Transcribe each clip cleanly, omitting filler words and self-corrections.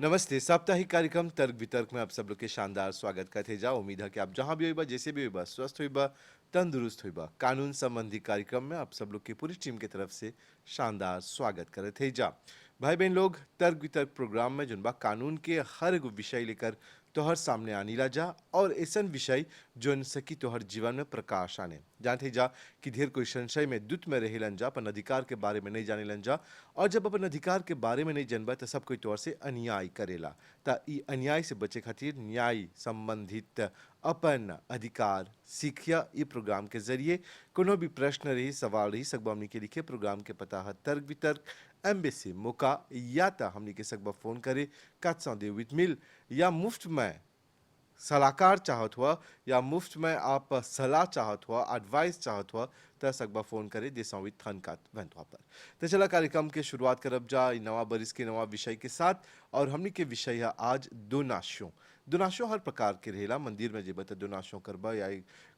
नमस्ते। साप्ताहिक कार्यक्रम तर्क वितर्क में आप सब लोग के शानदार स्वागत करते जा। उम्मीद है कि आप जहां भी होइबा, जैसे भी होइबा, स्वस्थ होइबा, तंदुरुस्त होइबा। कानून संबंधी कार्यक्रम में आप सब लोग की पूरी टीम की तरफ से शानदार स्वागत करते जा। भाई बहन लोग, तर्क वितर्क प्रोग्राम में जुनबा कानून के हर एगो विषय लेकर तोहर सामने आनी ला जा और ऐसा विषय जोन सकी तोहर जीवन में प्रकाश आने जानते जा कि ढेर कोई संशय में दुत में रहेलन जा, अपन अधिकार के बारे में नहीं जाने लन जा। और जब अपन अधिकार के बारे में नहीं जानबा तो सब कोई तौर से अन्याय करेला। ता ई अन्याय से बचे खातिर न्याय संबंधित अपन अधिकार सीखिया। ई प्रोग्राम के जरिए कोनो भी प्रश्न रही, सवाल रही, सकबा हमनी के लिखे। प्रोग्राम के पता है तर्क वितर्क एम्बेसी मौका, या ता हमनी के सकबा फोन करे 402 विथ मिल, या मुफ्त में सलाहकार चाहत हुआ, या मुफ्त में आप सलाह चाहत हुआ, एडवाइस चाहत हुआ, तो सकबा फोन करे दे संवित थन का वंतवा पर। तो चला कार्यक्रम के शुरुआत करब जा ई नवा बरिस के नवा विषय के साथ। और हमनी के विषय है आज दोनाशों। दोनाशों हर प्रकार के रहेला। मंदिर में जेबा तो दोनाशों करबा, या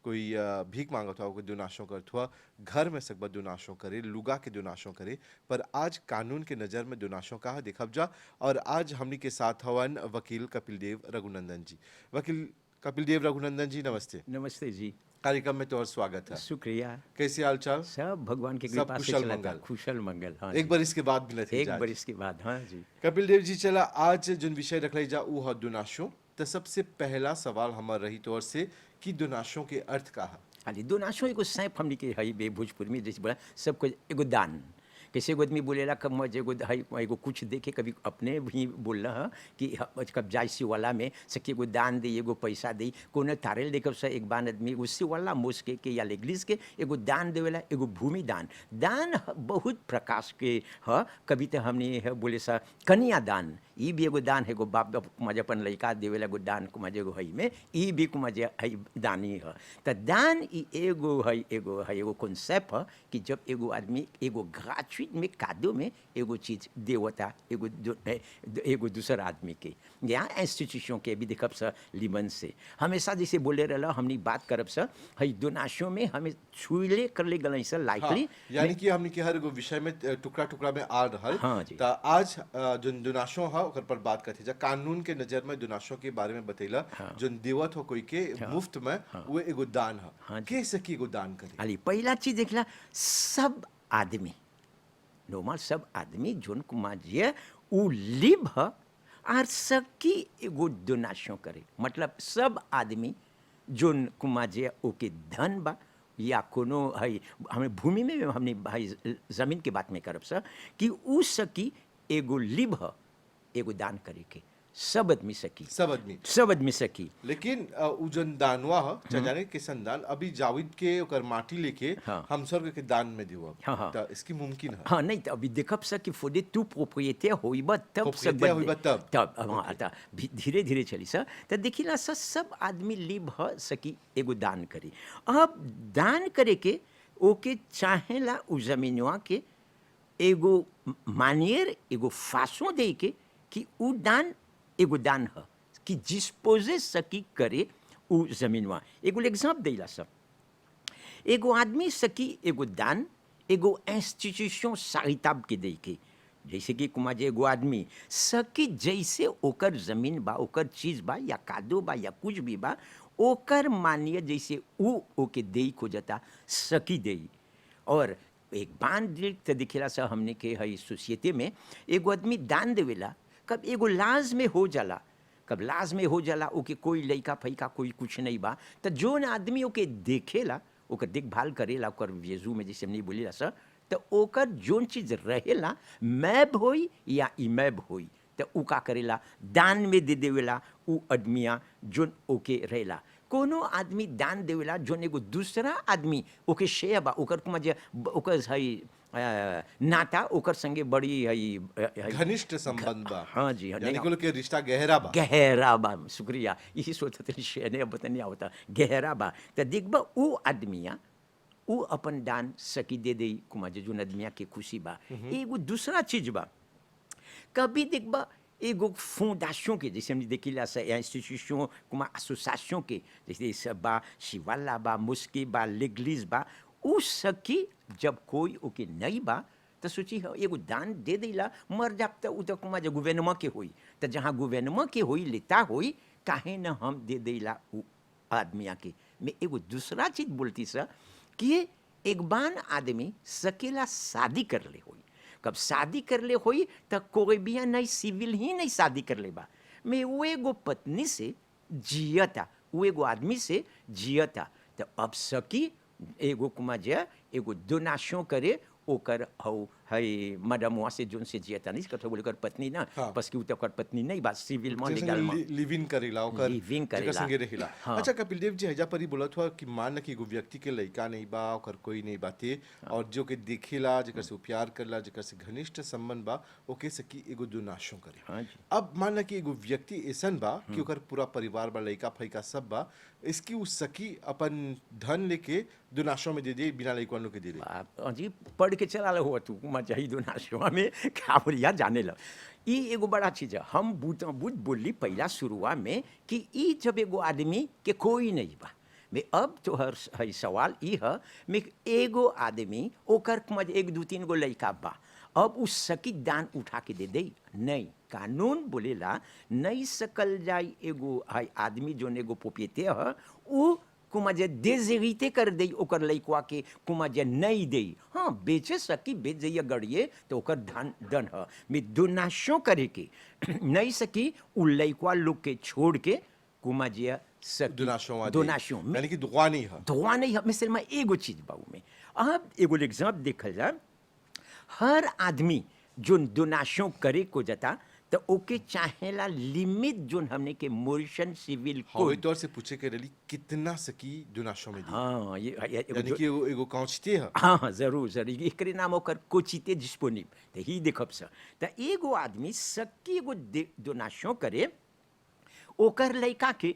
कोई भीख मांगत हुआ कोई दोनाशों करत हुआ, घर में सकबा दोनाशों करे, लुगा के दोनाशों करे। पर आज कानून के नज़र में दोनाशों का है देखब जा। और आज हमनी के साथ हवन वकील कपिल देव रघुनंदन जी। वकील कपिल देव रघुनंदन जी, नमस्ते। नमस्ते जी। कार्यक्रम में तो और स्वागत है। शुक्रिया। कैसे हाल चाल? सब भगवान की सब कृपा से कुशल चला था। मंगल। कुशल मंगल, हाँ एक जी। बार इसके बाद मिलत है एक आज। बरिस के बाद, हाँ जी। कपिल देव जी, चला आज जोन विषय रखले जा ऊ है दोनाशों। तो सबसे पहला सवाल हमार रही तौर से कि दोनाशों के अर्थ का है। हाँ जी, दोनाशों एगो सैफ हमने के हई बे भोजपुर में जैसे बोला सबको एगो दान। कैसे एगो आदमी बोलेला कब मज एगो हई एगो कुछ देखे, कभी अपने भी बोल रहा कि कब जाय सी वाला में सके एगो दान दे, एगो पैसा दे। कोनो तारेल देखब से एक बार आदमी उससे वाला मोस्के के या लेग्लिस के एगो दान देवेला, एगो भूमि दान। दान बहुत प्रकाश के ह। कभी तो हमने है बोले सा कन्या दान, ई भी एगो दान है। एगो बाप मजे अपन लड़का देवेला एगो दान को मजे एगो हई में ई भी मजे हई दानी है। तो दान ई एगो है एगो कॉन्सेप्ट है कि जब एगो आदमी एगो ग्रेचुइट में कादो में एगो चीज देवता एगो दूसर आदमी के या इंस्टीट्यूशन के भी देखब सा लिमन से हमेशा जैसे बोले रहला हमनी बात करब सा हई दोनाशों में हमें छुले कर ले गल सा लाइकली। यानी कि हमनी के हर एगो विषय में टुकड़ा टुकड़ा में आ रहल। हाँ जी। तो आज जोन दोनाशों है ओकर पर बात करते जा। कानून के नजर में दोनाशों के बारे में बतैला। हाँ। जोन देवत हो कोई के मुफ्त में, वो एगो दान है। हाँ जी। कैसे की एगो दान करे? अली पहला चीज देखला सब आदमी नॉर्मल सब आदमी जोन कुमाजिए उ लिब ह आर सबकी एगो डोनाशन करे। मतलब सब आदमी जोन कुमाजिए ओके धन बा या कोनो हई हमें भूमि में हमने भाई जमीन के बात में करब सा कि उ सकी एगो लिब ह एगो दान करे के। सब आदमी सकी, सब आदमी सकी। लेकिन उ जोन दानवा है चाहे जाने किसन दान, अभी जाविद के ओकर माटी लेके हाँ। हम स्वर्ग के दान में दियो। हाँ, हाँ। तो इसकी मुमकिन है? हाँ नहीं तो अभी देखब सा कि फोदे तू प्रोप्रिएटर होइबा तब Propriétaire होइबा तब। तब हाँ ता धीरे धीरे चली सा। तो देखिला सा सब आदमी लिब ह सकी एगो दान करी। अब दान करे के ओके चाहेला उ जमीनवा के एगो मानियर एगो फासों दे के कि उ दान एगो दान ह कि डिस्पोजे सकी करे उ जमीनवा। एगो एग्जाम्पल देला सब एगो आदमी सकी एगो दान एगो इंस्टीट्यूशन सारिताब के दे के। जैसे कि कुमार जे एगो आदमी सकी जैसे ओकर जमीन बा, ओकर चीज बा या कादो बा या कुछ भी बा, ओकर मानिए जैसे उ ओके दे खोजता सकी दे। और एक बांध दिल तो दिखेला सा हमने के हई सोसाइटी में एगो आदमी दान देवेला कब एगो लाज में हो जाला, कब लाज में हो जाला ओके कोई लइका फैका कोई कुछ नहीं बा। तो जोन आदमी ओके देखेला ओकर देखभाल करेला ओकर वेजू में जैसे हमने बोलेला सर, तो ओकर जोन चीज रहेला मैब होई या इमैब होई तो उ का करेला दान में दे देवेला उ आदमिया जोन ओके रहेला। कोनो आदमी दान देवेला जोन एगो दूसरा आदमी ओके शेयर बा, ओकर कुमार ओकर हई नाता ओकर संगे बड़ी हई घनिष्ठ संबंध बा। हाँ जी, यानी कि लोग के रिश्ता गहरा बा। गहरा बा, शुक्रिया। यही सोचते थे शेने अब नहीं आवता गहरा बा। तो देखबा उ आदमिया उ अपन दान सकी दे दे कुमार जो आदमिया के खुशी बा। एगो दूसरा चीज बा कभी देखबा एगो फौंडेशन के जैसे हमने देखिला से इंस्टीट्यूशन कुमा एसोसिएशन के जैसे सब बा शिवाला बा मुस्की बा लेग्लिस बा उ सकी जब कोई ओके नहीं बा तो सोची हो एगो दान दे देला मर जाब तो उ तो कुमा जे गुवेनमा के होई तो जहाँ गुवेनमा के होई लेता होई काहे न हम दे देला उ आदमिया के। मैं एगो दूसरा चीज बोलती सा कि एक बान आदमी सकेला शादी कर ले होई, कब शादी कर ले होई तो कोई भी नहीं सिविल ही नहीं शादी कर ले बा। मैं वो एगो पत्नी से जियता, वो एगो आदमी से जियता तो अब सकी एगो कुमा जे एगो दोनाशों करे ओकर हौ है मैडम वहाँ से जोन से जियता नहीं कथो बोले कर पत्नी ना हाँ। बस कि उ तो कर पत्नी नहीं बा सिविल में जैसे लीगल में लिव इन करेला ओकर लिव इन जेकर करेला। संगे रहेला। हाँ। अच्छा कपिल देव जी हैजा परी बोलत हुआ कि मान कि एगो व्यक्ति के लइका नहीं बा ओकर कोई नहीं बाते और जो के देखेला जेकर से उ प्यार करला जेकर से घनिष्ठ संबंध बा ओके सकी एगो दोनाशों करे। हाँ जी। अब मान कि एगो व्यक्ति ऐसन बा कि ओकर पूरा परिवार बा लइका फइका सब बा इसकी उ सकी अपन धन लेके दोनाशों में दे दे बिना लइकन लोग के दे दे। जी पढ़ के चला हो तू कुमा चाहिए दोनाशुआ में क्या बोलिया जाने लग। ई एगो बड़ा चीज है हम बुझ बोली पहला शुरुआ में कि ई जब एगो आदमी के कोई नहीं बा मैं अब तो हर है सवाल ई है मैं एगो आदमी ओकर कुमा एक दो तीन गो लइका बा अब उस सकी दान उठा के दे दे नहीं कानून बोलेला नहीं सकल जाए एगो है आदमी जोन एगो पोपियते है उ कुमा जे देजेगिते कर दे ओकर लइकवा के कुमा जे नहीं दे हाँ बेचे सकी बेच जाइए गड़िए तो ओकर धन दन है मैं दोनाशों करे के नहीं सकी उ लइकवा लोग के छोड़ के कुमा जे सकी दोनाशों में यानी कि दुआ नहीं है। दुआ नहीं है मिसल में एगो चीज बाऊ में अब एगो एग्जाम्पल देखल जा हर आदमी जोन दोनाशों करे को जता तो ओके चाहेला लिमिट जोन हमने के मोरिशन सिविल हाँ वही कोड तौर से पूछे के रही कितना सकी दोनाशों में दी हाँ ये यानी कि एगो कांचते है। हाँ हाँ जरूर जरूर एकरे नाम ओकर कोचिते डिस्पोनिब तो ही देखब सा तो एगो आदमी सकी एगो दोनाशों करे ओकर लइका के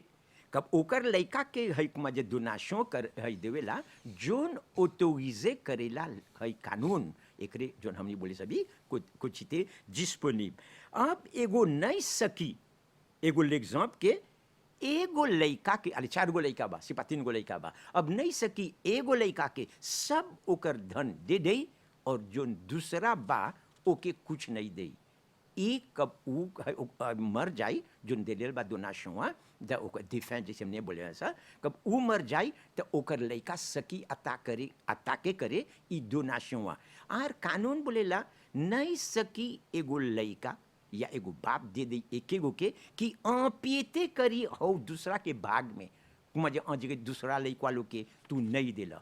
कब ओकर लइका के है कुमा जे दोनाशों कर है देवेला जोन ऑटोरिजे करेला है कानून एकरे जोन हमनी बोले सभी कुछते डिस्पोनिब। अब एगो नहीं सकी एगो एग्जाम्पल के एगो लइका के अरे 4 गो लइका बा सिपा 3 गो लइका बा अब नहीं सकी एगो लइका के सब ओकर धन दे दे और जोन दूसरा बा ओके कुछ नहीं दे ई कब उ मर जाई जोन देलेल बा दोनाशुआ द ओकर डिफेंस जैसे हमने बोले ऐसा कब उ मर जाई तो ओकर लइका सकी अताके करे ई दोनाशुआ आर कानून बोलेला नहीं सकी एगो लइका या एगो बाप दे दे एके गो के कि अपियते करी हो दूसरा के भाग में कुमा जे अजगे दूसरा लइका लोग के तू नहीं देला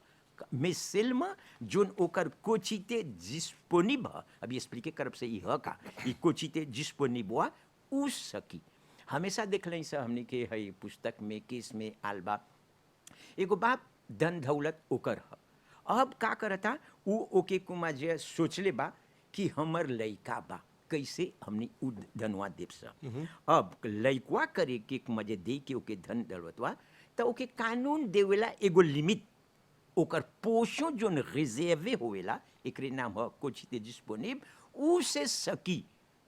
मिसल में जोन ओकर कोचिते डिस्पोनिब अभी एक्सप्लिके करब से ई ह का ई कोचिते डिस्पोनिब हुआ उ सकी हमेशा देख लें सर हमने के है पुस्तक में केस में आलबा एगो बाप धन दौलत ओकर ह अब का करता उ ओके कुमा जे सोचले बा कि हमर लइका बा कैसे हमने उ धनवा देव सा अब लइकवा करे के कुमा जे दे के ओके धन दौलतवा तो ओके कानून देवेला एगो लिमिट ओकर पोषो जोन रिजर्वे होवेला एकरे नाम ह कोचिते डिस्पोनिब उ से सकी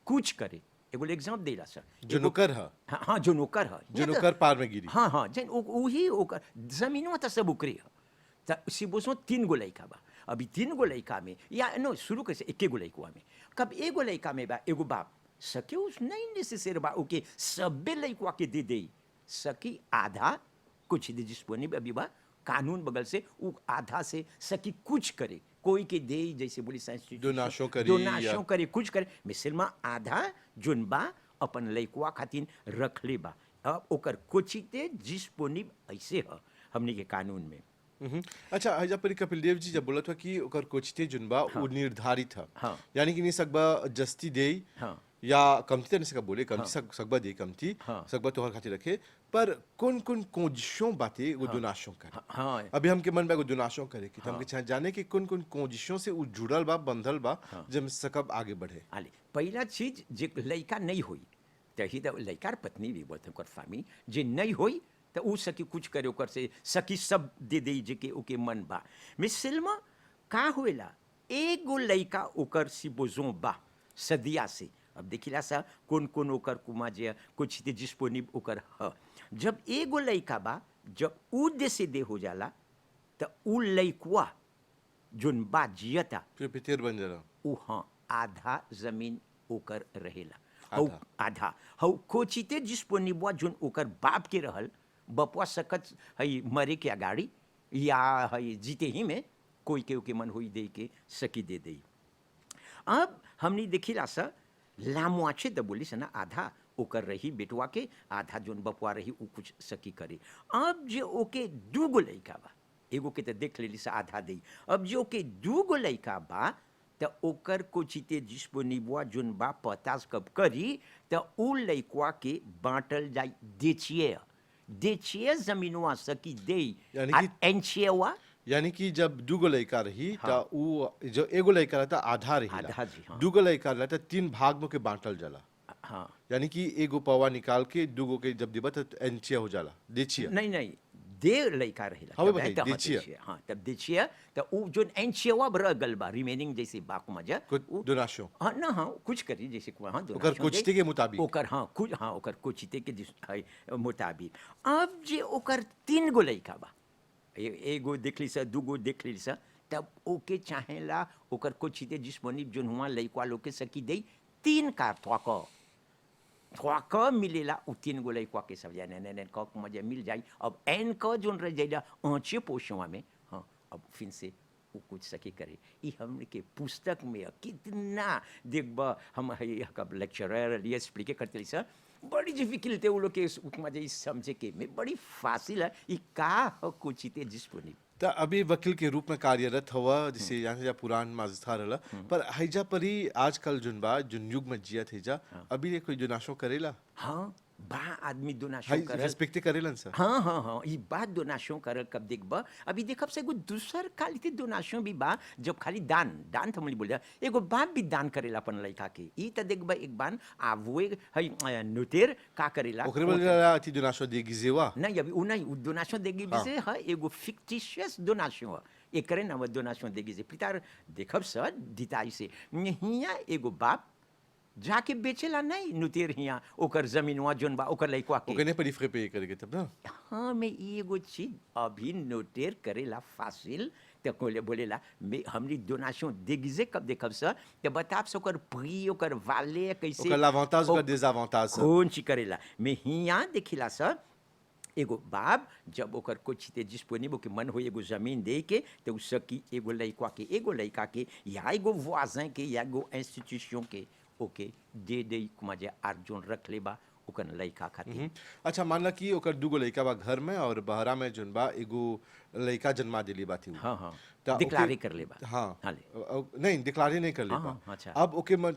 कुछ करे एगो एग्जाम्पल देला सर जो नौकर है हाँ हाँ जो नौकर है जो नौकर पार में गिरी हाँ हाँ जन वही ओकर जमीनवा तो सब ओकरे है तो सिबोसो 3 गो लइका बा अभी 3 गो लइका में या नो शुरू कैसे एके गो लइकवा में कब एगो लइका में बा एगो बाप सके उस नहीं नेसेसरी बा ओके सबे लइकवा के दे दे सकी आधा कुछ दे डिस्पोनिब अभी बा कानून बगल से उ आधा से सकी कुछ करे कोई के दे जैसे बोली दोनाशों करी दोनाशों करे कुछ करे मिसल में आधा जोन बा अपन लइकवा खातिर रख ले बा अब ओकर कोचिते डिस्पोनिब ऐसे है हमने के कानून में। अच्छा हजा परी कपिल देव जी जब बोलत हुआ कि ओकर कोचिते जुनबा वो निर्धारित है हाँ। यानी कि नहीं सकबा जस्ती दे हाँ। या कमती तो नहीं सकबा बोले कमती सकबा दे कमती हाँ। सकबा तोहर खातिर रखे पर कौन कौन कोजिशों बातें वो दोनाशों करे हाँ अभी हमके मन में दोनाशों करे कि हमके चाहे जाने कि कौन कौन कोजिशों से वो जुड़ल बा बंधल बा जब सकब आगे बढ़े। आले पहला चीज जे लइका नहीं होई तही तो लइकार पत्नी भी बोलते ओकर फामी जे नहीं होई तो उ सकी कुछ करे ओकर से सकी सब दे दे जे के ओके मन बा मिसल में का होएला एगो लइका ओकर सिबोजों बा सदिया से अब देखिला सा कौन कौन ओकर कुमा जे कुछ ते डिस्पोनिब ओकर ह जब एगो लइका बा जब उ दे से दे हो जाला तो उ लइकवा जोन बा जियता फिर पितेर बन जरा उ हाँ आधा जमीन ओकर रहेला आधा। आधा हौ कोचिते डिस्पोनिबल जोन ओकर बाप के रहल बपुआ सकत हई मरे के अगाड़ी या हई जीते ही में कोई के मन होई दे के सकी दे दई। अब हमने देखिला सा लामुआछे तो बोली से ना आधा ओकर रही बेटवा के आधा जोन बपुआ रही उ कुछ सकी करे। अब जे ओके दूगो लइका बा एगो के तो देख लेली से आधा दई। अब जो ओके दूगो लइका बा त ओकर कोचिते डिस्पोनिबल जोन बा पतास कब करी त उ लइकवा के बांटल जाई देचिए जमीनवा सकी देई यानी आ कि एंचिएवा यानी कि जब दूगो लड़का रही हाँ। त उ जो एगो लड़का रहता आधा रही आधा जी, हाँ। दूगो लड़का रहता 3 भाग में के बांटल जाला। हाँ यानी कि एगो पवा निकाल के दूगो के जब दिबा त एंचिया हो जाला देचिया। नहीं नहीं दे लइका रहेला हवे तब भाई, त देचिया। हाँ तब देचिया त उ जोन एंचिएवा रह गल बा रिमेनिंग जैसे बाकू मजा कुछ दोनाशो हाँ ना हाँ कुछ करी जैसे हाँ ओकर donation कोचिते दे। के मुताबिक। ओकर हाँ कुछ हाँ ओकर कोचिते के मुताबिक। अब जे ओकर 3 गो लइका बा एगो देखली सा दूगो देखली सा तब ओके चाहेला ओकर कोचिते डिस्पोनिबल जोन हुआ लइकवा लोग के सकी दई 3 कार थ्वाक मिलेला उ 3 गो लइकवा के सब जाने ने क मजे मिल जाई। अब एन क जोन रह जाइला आंचे पोषवा में हाँ अब फिर से वो कुछ सकी करे। ई हमने के पुस्तक में कितना देखबा हम कब लेक्चरर लिए एक्सप्लिके करते सर बड़ी डिफिकल्ट है वो लोग के मजे समझे के में बड़ी फासिल है ई का कोचिते डिस्पोनिबल। त अभी वकील के रूप में कार्यरत हुआ जिसे यहाँ से जा पुरान माजथा रहला पर हैजा परी आजकल जुन बा जुन युग में जियत हैजा अभी ये कोई जुनाशो करेला हाँ बा आदमी दोनाशो हाई करल रिस्पेक्ट करेलन सर। हाँ हाँ हाँ ई बात दोनाशो करल कब देखबा अभी देखब से एगो दूसर खाली ते दोनाशो भी बा जब खाली दान तो हमली बोल एगो बाप भी दान करेला अपन लड़का के ई त देखबा एक बार आवुए हई नोतेर का करेला ओकरे बोला अति जुनाशो देगी जेवा नहीं अभी उ नहीं उ दोनाशो देगी भी से है एगो फिक्टिशियस दोनाशो एकरे नाम दोनाशो देगी से पितार देखब सर दिताई से हिया एगो बाप जाके बेचेला नहीं नुतेर हिया ओकर जमीनवा जोन बा ओकर लइकवा के ओके ने परी फ्रे पे करके तब ना हाँ मैं ई एगो चीज अभी नोटेर करेला फासिल तो कोले बोलेला मैं हमरी दोनाशो देगिजे कब देखब सर तो बताब से ओकर प्री ओकर वाले कैसे ओकर l'avantage ओकर désavantage सर। कौन ची करेला मैं हिया देखिला सर एगो बाप जब ओकर कोचिते डिस्पोनिबल के मन हो एगो जमीन दे के तो उ सकी एगो लइकवा के एगो लइका के या एगो voisin के या एगो इंस्टीट्यूशन के ओके दे दे मजे आर जोन रख लेबा ओकर लइका खातिर। अच्छा मानला कि ओकर दूगो लइका बा घर में और बहरा में जुन बा एगो लइका जन्मा देली बाती उ। हाँ हाँ त डिक्लारे ओके- कर लेबा हाँ हाले नहीं डिक्लारे नहीं कर ले हाँ, पा हाँ, अच्छा। अब ओके मन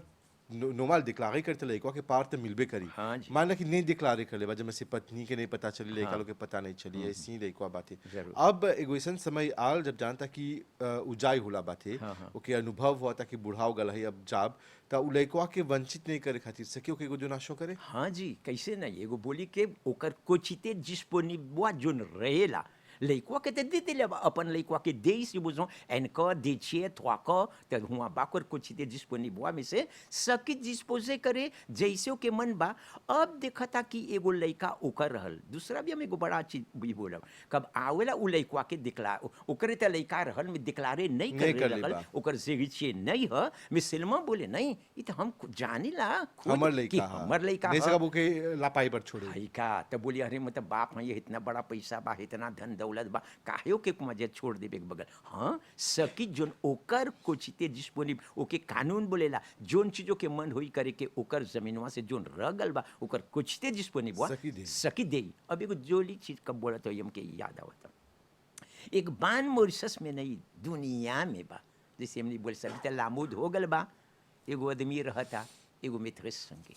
नॉर्मल डिक्लारे करते लइका के पार तो मिलबे करी हाँ जी। मानला कि नहीं डिक्लारे कर लेबा जब से पत्नी के नहीं पता चली लइका हाँ। लोग के पता नहीं चली ऐसी लइका बाते जरूर। अब एगो ऐसन समय आल जब जानता कि उजाई होला बाते हाँ, हाँ। ओके अनुभव हुआ था कि बुढ़ाव गल है अब जाब त उ लइका के वंचित नहीं करे खातिर सके ओके एगो जोनाशो करे। हाँ जी कैसे नहीं एगो बोली के ओकर कोचिते डिस्पोनिबल जोन रहेला लइकवा के ते देते ले अपन लइकवा के दे से बुझो एनक देछिए थ्वाक त हुआ बाकर कोचिते डिस्पोनिबल में से सकी डिस्पोजे करे जैसे के मन बा। अब देखता कि एगो लइका ओकर रहल दूसरा भी हम एगो बड़ा चीज भी बोलब कब आवेला उ लइकवा के दिखला ओकरे त लइका रहल में डिक्लारे नहीं नहीं कर कर रहल लेबा। ओकर जेगिछे नहीं ह में सिल्मा बोले नहीं ई त हम जानिला खुद हमर कि लइका हा। हमर लइका नहीं ह। सकब ओके लापाई पर छोड़े भाई का तो बोली अरे मतलब बाप है ये इतना बड़ा पैसा बा इतना धन दौलत बा काहे के मजे छोड़ देबे के बगल हाँ सकी जोन ओकर कोचिते डिस्पोनिबल ओके कानून बोलेला जोन चीजों के मन होई करे के ओकर जमीनवा से जोन रह गल बा ओकर कोचिते डिस्पोनिबल सकी दे। अब एगो जोली चीज कब बोला तो हमके याद आवता एक बान मॉरिशस में नहीं दुनिया में बा जैसे हमने बोल सकते लामूद हो गल बा एगो आदमी रहता एगो मित्र संगे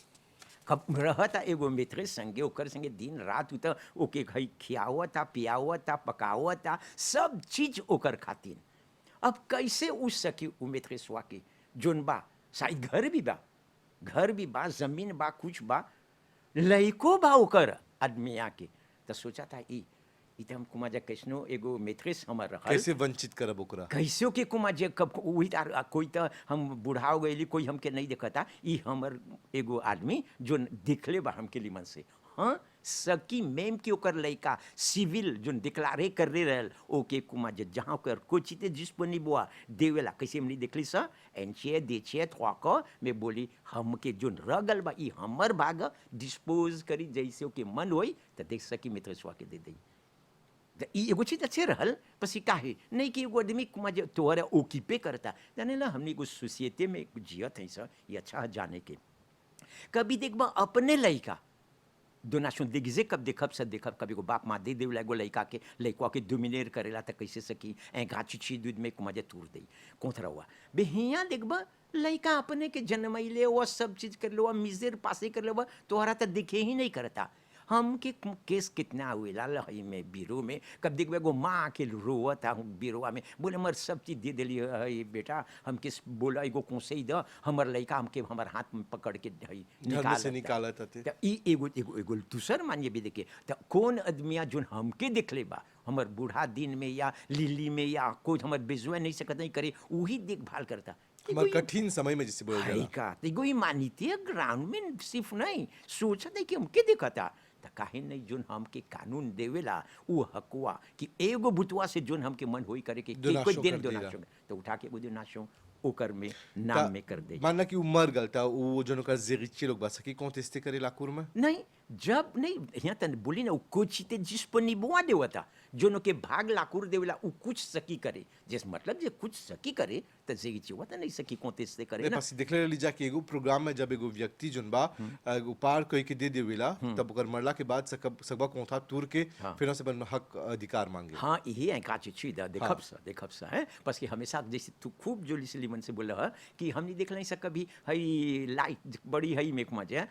कब रहता एगो मित्र संगे ओकर संगे दिन रात उत ओके खई खियावता पियावता पकावता सब चीज ओकर खातिर। अब कैसे उस सकी उ मित्र स्वा के जोन बा शायद घर भी बा जमीन बा कुछ बा लइको बा ओकर आदमी आके तो सोचा था ई त हम कुमाजा कैसनो एगो मित्रेस हमर रहल कैसे वंचित करब ओकरा कैसे के कुमाजे कब वही कोई तो हम बुढ़ाओ गईली कोई हमके नहीं देखता ई हमर एगो आदमी जो दिखले बा हमके लिमन से हाँ सकी मेम की ओकर लइका सिविल जोन डिक्लारे कर रहे रहल ओके कुमा जहाँ ओकर कोचिते डिस्पोनिबुआ देवेला कैसे हमने देखली सा एनचे देचे थ्वाको में बोली हमके जोन रगल बा ई हमर भाग डिस्पोज करी जैसे ओके मन होई त देख सकी मित्र स्वा के दे दई ई एगो चीज अच्छे रहल पसी काहे नहीं कि एगो आदमी कुमा जो तोहरा ओकीपे करता जाने ला हमने एगो सोसाइटी में जियत है सा ये अच्छा जाने के कभी देखबा अपने लइका डोनाशन देगिजे कब देखब सब देखब कभी को बाप माँ दे देवला एगो लइका के लइका के डोमिनेट करेला त कैसे सकी ए गाची दूध में कुमाजे तूर दई कोथरा हुआ बे हिया देखबा लइका अपने के जन्मैले वो सब चीज कर लो मिजेर पासे कर लो तोहरा त दिखे ही नहीं करता हमके केस कितना हुएला लहई में बीरो में कब देखबे एगो माँ के रोवत हूँ बीरोवा में बोले हमर सब चीज दे दिली है बेटा हमके बोला एगो कोसे द हमर लइका हमके हमर हाथ में पकड़ के घर से निकालत हते त ई एगो एगो एगो दूसर मानिए भी देखे त कौन आदमिया जोन हमके देखले बा हमर बूढ़ा दिन में या लिली में या कोई हमर बेजुआ नहीं सकत नहीं करे वही देखभाल करता हमार कठिन समय में जिसे बोला जाला का एगो ईमानियत ग्राउंड में सिर्फ नहीं सोचत है कि हमके देखता त काहे नहीं जोन हमके कानून देवेला उ हकुआ कि एगो बुतवा से जोन हमके मन होई करे के कोई दोनाशो दिन कर देला। दोनाशो तो उठा के एगो दोनाशो ओकर में नाम में कर दे मानना कि उमर गलता वो जो का जेरिचे लोग बस की कौन करे लाकुर में नहीं जब नहीं यहाँ तन बोली ना कोचिते डिस्पोनिबुआ देवता जोनो के भाग लाकुर देवेला उ कुछ सकी करे जिस मतलब जे कुछ सकी करे त जेगी चिवा त नहीं सकी कोतेस्ते करे ना पास देखले लीजा कि एगो प्रोग्राम में जब एगो व्यक्ति जोन बा एगो पार कोई के दे देवेला तब ओकर मरला के बाद सकबा कोठा तूर के फिर से अपन हक अधिकार मांगे हाँ यही है काची चीज देखब सा है बस कि हमेशा जैसे तू खूब जोली से लिमन से बोला है कि हमने देख नहीं सक कभी हई लाइट बड़ी हई में कुमाजे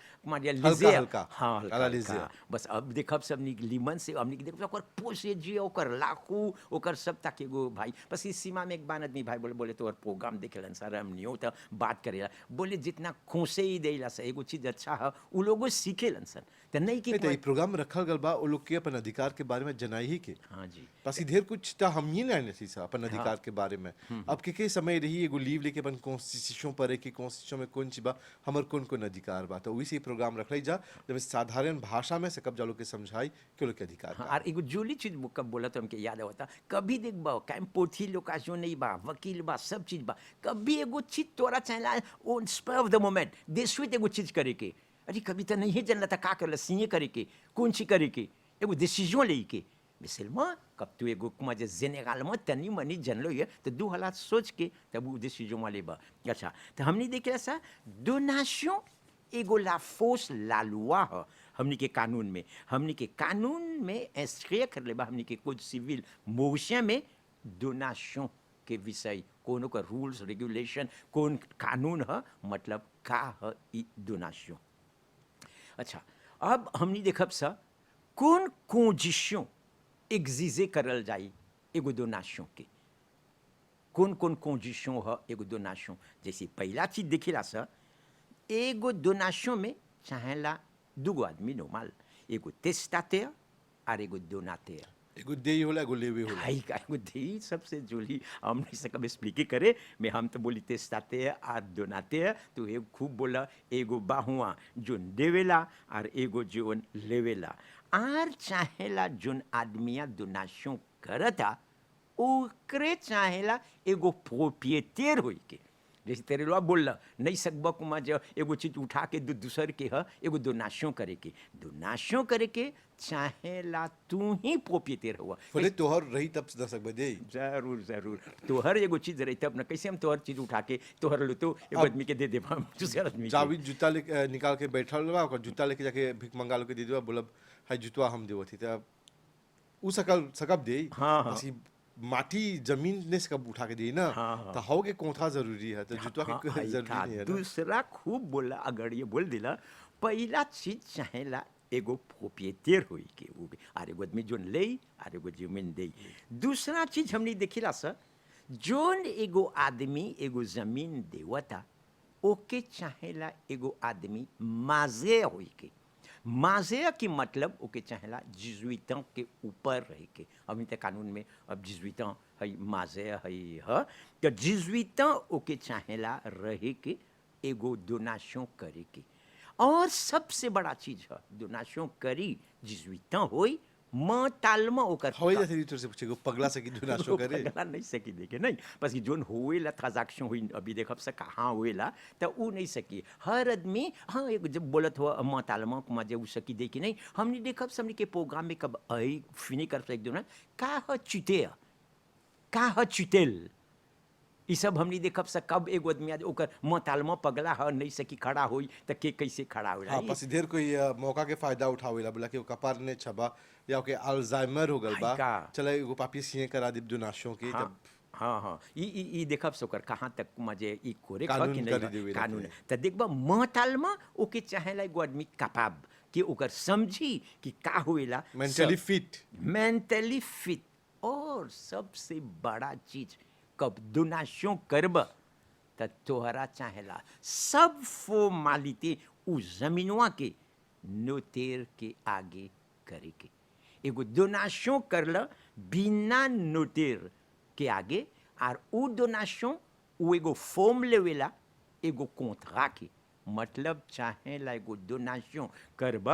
लिजे हल्का हाँ काला लिजे बस अब देखब सब लिमन से हमने देख ओकर पोसे जी ओकर लाखू ओकर सब तक एगो भाई बस इस सीमा में एक बार आदमी भाई बोले तो और प्रोग्राम देखेलन सर हम नहीं तो बात करेला बोले जितना खोसे ही देला से एगो चीज अच्छा है उ लोगो सीखेलन सर त नहीं कि नहीं प्रोग्राम रखल गल बा ओ लोग के अपन अधिकार के बारे में जनाई ही के हाँ जी बस ढेर कुछ ता हम ही नहीं थी सा अपन अधिकार के बारे में अब के समय रही एगो लीव लेके अपन कॉन्स्टिट्यूशन पर है कि कॉन्स्टिट्यूशन में कौन चीज बा हमर कौन अधिकार बा तो वही प्रोग्राम रखल जा जब साधारण भाषा में से कब जालो के समझाई के लोग के अधिकार हाँ, और एगो जोली चीज कब बोला तो हमके याद होता कभी देखबा कैम पोथी लोकाशो नहीं बा वकील बा सब चीज बा कभी एगो चीज तोरा चाहला on spur of the moment देशवित एगो चीज करे के अरे कभी तो नहीं जानला था का करला सीए करे के कौन सी करे के एगो डिसीजन ले के मिसलमा कब तू एगो कुमा जे जेनेरल में तनी मनी जनलो ये तो दो हालात सोच के तब वो डिसीजन वाले बा अच्छा तो हमने देखे सा डोनाशन एगो ला फोर्स ला लुआ है हमनी के कानून में इंस्क्रिय कर ले बा हमनी के कोड सिविल मोशन में डोनाशन के विषय कोनो का रूल्स रेगुलेशन कौन कानून है मतलब का है ई डोनाशन अच्छा अब हमनी देखब सा कौन कंडीशन एग्जिजे करल जाई एगो डोनाशन के कौन कंडीशन है एगो डोनाशन जैसे पहला चीज देखेला सा एगो डोनाशन में चाहेला दूगो आदमी नॉर्मल एगो टेस्टाटेर और एगो डोनाटेर एगो देई होला एगो लेवे होला हाई का एगो देई सबसे जोली हम नहीं सकब एक्सप्लिके करे मैं हम तो बोली टेस्टाटेर और डोनाटेर तो एगो खूब बोला एगो बाहुआ जोन देवेला और एगो जोन लेवेला आर चाहेला जोन आदमिया डोनाशन करता ओकरे चाहेला एगो प्रोप्रिएटर होई के जैसे तेरे लोग बोल नहीं सकबा कुमा जो एगो चीज उठा के दूसर के है एगो डोनाशन करे के चाहेला तू ही प्रोप्रिएटर हुआ फले तोहर रही तब न सकबे दे जरूर तोहर एगो चीज रही तब न कैसे हम तोहर चीज उठा के तोहर लो तो एगो आदमी के दे दे हम दूसरे आदमी जावी जूता ले निकाल के बैठल बा ओकर जूता लेके जाके भिख मंगा लो के दे देबा बोलब हाय जूता हम देवती त उ सकब दे हाँ। माटी जमीन ने से कब उठा के दी ना हाँ। तो हो के कोठा जरूरी है तो जुतवा के जरूरी नहीं है ना दूसरा खूब बोला अगर ये बोल दिला पहला चीज चाहेला एगो प्रोप्रिएटर होई के वो भी और एगो आदमी जोन ले और एगो जमीन दे दूसरा चीज हमने देखिला सर जोन एगो आदमी एगो जमीन देवता ओके चाहेला एगो आदमी माजे होई के माजे की मतलब ओके चाहेला 18 ans के ऊपर रह के अभी तक कानून में अब 18 ans है माजे है तो 18 ans ओके चाहेला रह के एगो डोनाशन करे के और सबसे बड़ा चीज है दोनाशों करी जिजुइता होई मतालमा ओकर हवाई जाते ही तुझसे पूछेगा पगला सकी दुनाशो वो करे पगला नहीं सकी देखे नहीं बस कि जोन होएला ट्रांजैक्शन हुई अभी देखब से कहाँ होएला तो ऊ नहीं सकी हर आदमी हाँ एक जब बोलत हो मतालमा कुमा जे ऊ सकी देखी नहीं हमने देखब हमने के प्रोग्राम में कब आई फिनी कर एक दो ना का ह चिते का ह चितेल ई सब हमनी देखब से कब एगो आदमी आज ओकर मतालमा पगला ह नहीं सकी खड़ा होई त के कैसे खड़ा होला हाँ पसी ढेर कोई मौका के फायदा उठावेला बोला कि वो कपार ने छबा या ओके अल्जाइमर हो गल बा हाय का। चला एगो पापी सीए करा दिब दुनाशो के हाँ तब हाँ हाँ ई देखब से ओकर कहाँ तक मजे ई कोरे कानून कि कर नहीं देवे कानून रखे। त देखबा महतालमा ओके चाहेला एगो आदमी कपाब कि ओकर समझी कि का होएला मेंटली फिट मेंटली फिट और सबसे बड़ा चीज कब दोनाशों करब त तोहरा चाहेला सब फॉर्मालिटी उ जमीनवा के नोतेर के आगे करे के एगो दोनाशों करला बिना नोतेर के आगे और उ दोनाशों उ एगो फॉर्म लेवेला एगो कोंथरा के मतलब चाहेला एगो दोनाशों करब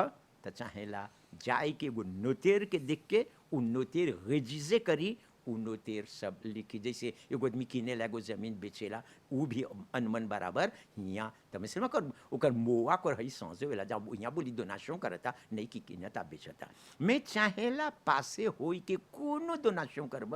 त चाहेला जाए के एगो नोतेर के देख के उ नोतेर रेजिजे करी उ नोतेर सब लिखी जैसे एगो आदमी किनेला एगो जमीन बेचेला उ भी अनमन बराबर हियाँ तमें से कर ओकर मोआ कर हई समझे वेला जब यहाँ बोली दोनाशों करता नहीं कि किनता बेचता मैं चाहेला पासे होई के कोनो दोनाशों करब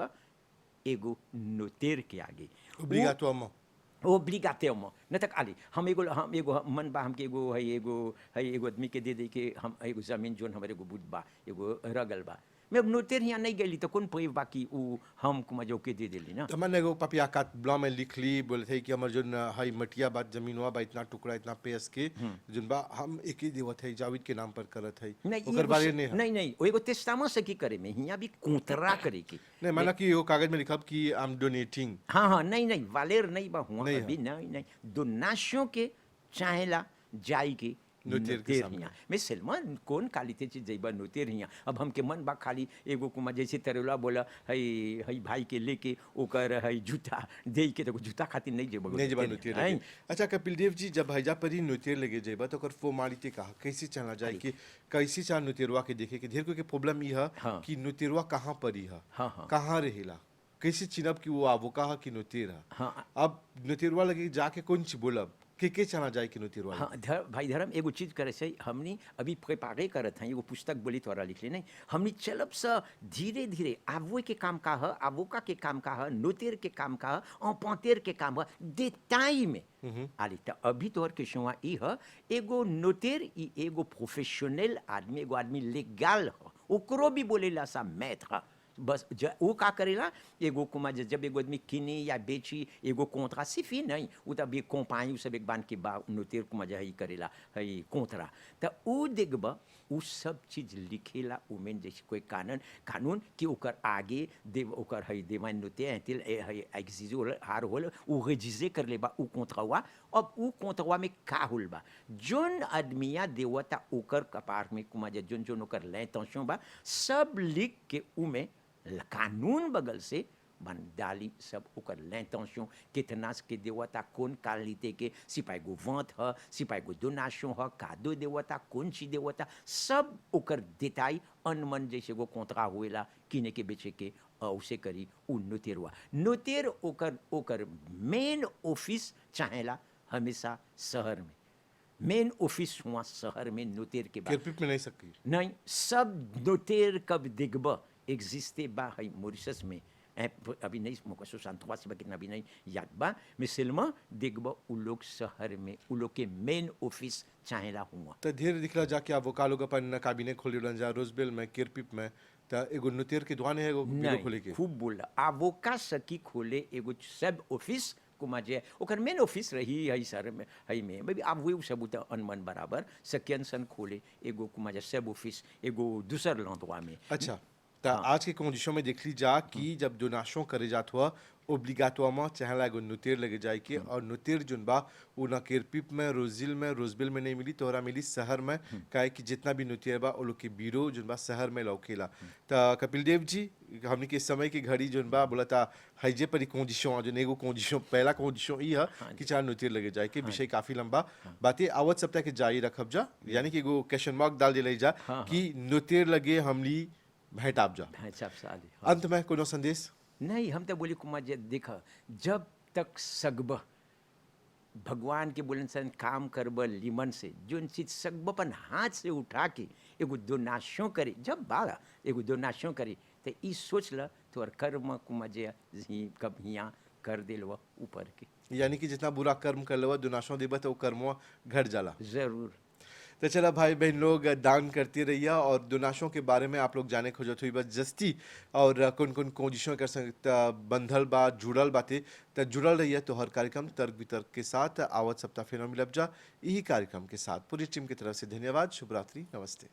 एगो नोतेर के आगे ओब्लिगाटोirement ओब्लिगाटेरमेंट न तक आली हम एगो मन बा हमके एगो आदमी के दे के हम एगो जमीन जोन हमारे एगो बुध बा एगो रगल बा मैं अब नोतेर यहाँ नहीं गई तो कौन पैव बाकी उ हम कुमजो के दे देली ना तमन एगो पापिया काट ब्ला में लिख ली बोले थे कि हमर जोन हई मटिया बात जमीनवा बा इतना टुकड़ा इतना पेस के जोन बा हम एक ही देवत है जाविद के नाम पर करत है नहीं ओकर बारे नहीं नहीं नहीं वो एगो तेस्तामा से की करे में यहाँ भी कोतरा करे के नहीं माना कि वो कागज में लिखब कि आई एम डोनेटिंग हाँ हाँ नहीं नहीं वालेर नहीं बा हुआ नहीं अभी नहीं नहीं दोनाशों के चाहेला जाई के नोतेर के सामने। हियाँ मैं सलमान कौन काली ते चीज जइबा नोतेर हियाँ अब हमके मन बा खाली एगो कुमा जैसे तरेला बोला हई हई भाई के लेके ओकर हई जूता दे के तो जूता खातिर नहीं जेबा नहीं जबा नोतियर लगे अच्छा कपिल देव जी जब हैजा पर ही नोतियर लगे जेबा तो ओकर फॉर्मालिटी कहा कैसे चलना जाए कि कैसे चाह नोतियरवा के देखे कि ढेर कोई के प्रॉब्लम ई है हाँ। कि नोतियरवा कहाँ पर ही है हाँ, हाँ। कहाँ रहेला कैसे चिनब कि वो आवो कहा कि नोतियर है हाँ। अब नोतियरवा लगे जाके कौन ची बोलब के चलना जाए कि नोतियरवा हाँ भाई धर्म एगो चीज करे से हमनी अभी प्रिपारे करत हैं एगो पुस्तक बोली तोरा लिख ले नहीं हमनी चलब सा धीरे धीरे आवो के काम का है आवोका के काम का है नोतेर के काम का है और पौतेर के काम है देताई में आली तो अभी तोहर के शुआ ई है एगो नोतेर ई एगो प्रोफेशनल आदमी एगो आदमी लीगल है ओकरो भी बोलेला सा मैथ बस वो का करेला एगो कुमा जब एगो आदमी किने या बेची एगो कोंतरा सिर्फ ही नहीं वो तब एक कंपाई सब एक बांध के बा नोतेर कुमा ही करेला हई कोंतरा तो वो देखब उ सब चीज लिखेला उमें जैसे कोई कानून कि ओकर आगे देव ओकर हई देवान नोते तिल हई एक्सिजो हार होल उ रेजिजे कर ले बा उ कोंतरवा अब उ कोंतरवा में का होल बा जोन आदमिया देवता ओकर कपार में कुमा जोन जोन ओकर l'intention बा सब लिख के उमें कानून बगल से बन डाली सब ओकर l'intention कितना के देवता कौन क्वालिटी के सिपाही गो वंत ह सिपाही गो दोनाशों ह कादो देवता कौन ची देवता सब ओकर देताई अनमन जैसे गो कोंतरा हुएला किने के बेचे के उसे करी उ नोतेरवा नोतेर ओकर ओकर मेन ऑफिस चाहेला हमेशा शहर में मेन ऑफिस हुआ शहर में नोतेर के बाद किरपिट में नहीं सकी नहीं सब नोतेर कब दिखब एग्जिस्टे बा है मॉरिशस में अभी नहीं मुझको 63 से कितना भी नहीं याद बा मिसलमा देखब उ लोग शहर में उ लोग के मेन ऑफिस चाहेला हुआ तो धीरे दिखला जाके आवोका लोग अपन काबिने खोल लेलन जा रोजबेल में किरपिट में तो एगो नोतियर के दुकान है एगो बिलो खोले के खूब बोला आवोका सकी खोले एगो सब ऑफिस कुमा जे ओकर मेन ऑफिस रही हई सर में हई में भाई अब हुई सब तो अनमन बराबर सकियन सन खोले एगो कुमा जे सब ऑफिस एगो दूसर लंदवा में अच्छा ता आज के कंडीशन में देख ली जा कि जब डोनाशन करे जात हुआ ओब्लिगाटोरमेंट चाहेला एगो नुतेर लगे जाए के और नुतेर जोन बा उ ना केरपिप में रोजबिल में नहीं मिली तोहरा मिली शहर में काहे कि जितना भी नुतेर बा ओ लोग के बीरो जोन बा शहर में लौकेला ता कपिल देव जी हमनी के समय की घड़ी जोन बा बोला था हइजे पर कंडीशन जोन एगो कंडीशन पहला कंडीशन ई है कि चार नुतेर लगे जाए के विषय काफी लंबा बातें आवत सप्ताह के जारी रखब जा यानी कि एगो क्वेश्चन मार्क डाल दिले जा कि नुतेर लगे हमली भेंट आप जा भाई साहब साली अंत में कोनो संदेश नहीं हम तो बोले कुमार जी देखा जब तक सगब भगवान के बोलन सन काम करब लीमन से जोन चीज सगब अपन हाथ से उठा के एगो दोनाशों करे जब बाड़ा एगो दोनाशों करे तो ई सोच ल तोर कर्म कुमार जी कब हियाँ कर दिल ऊपर के यानी कि जितना बुरा कर्म कर लेवा दुनाशों देबा तो कर्म घट जाला जरूर तो चला भाई बहन लोग दान करते रहिए और दुनाशों के बारे में आप लोग जाने खोजत हुई बस जस्ती और कौन कौन कोजिशों कर सकता बंधल बा जुड़ल बाते तो जुड़ल रहिए तो हर कार्यक्रम तर्क वितर्क के साथ आवत सप्ताह फिर मिलब जा यही कार्यक्रम के साथ पूरी टीम की तरफ से धन्यवाद शुभ रात्रि नमस्ते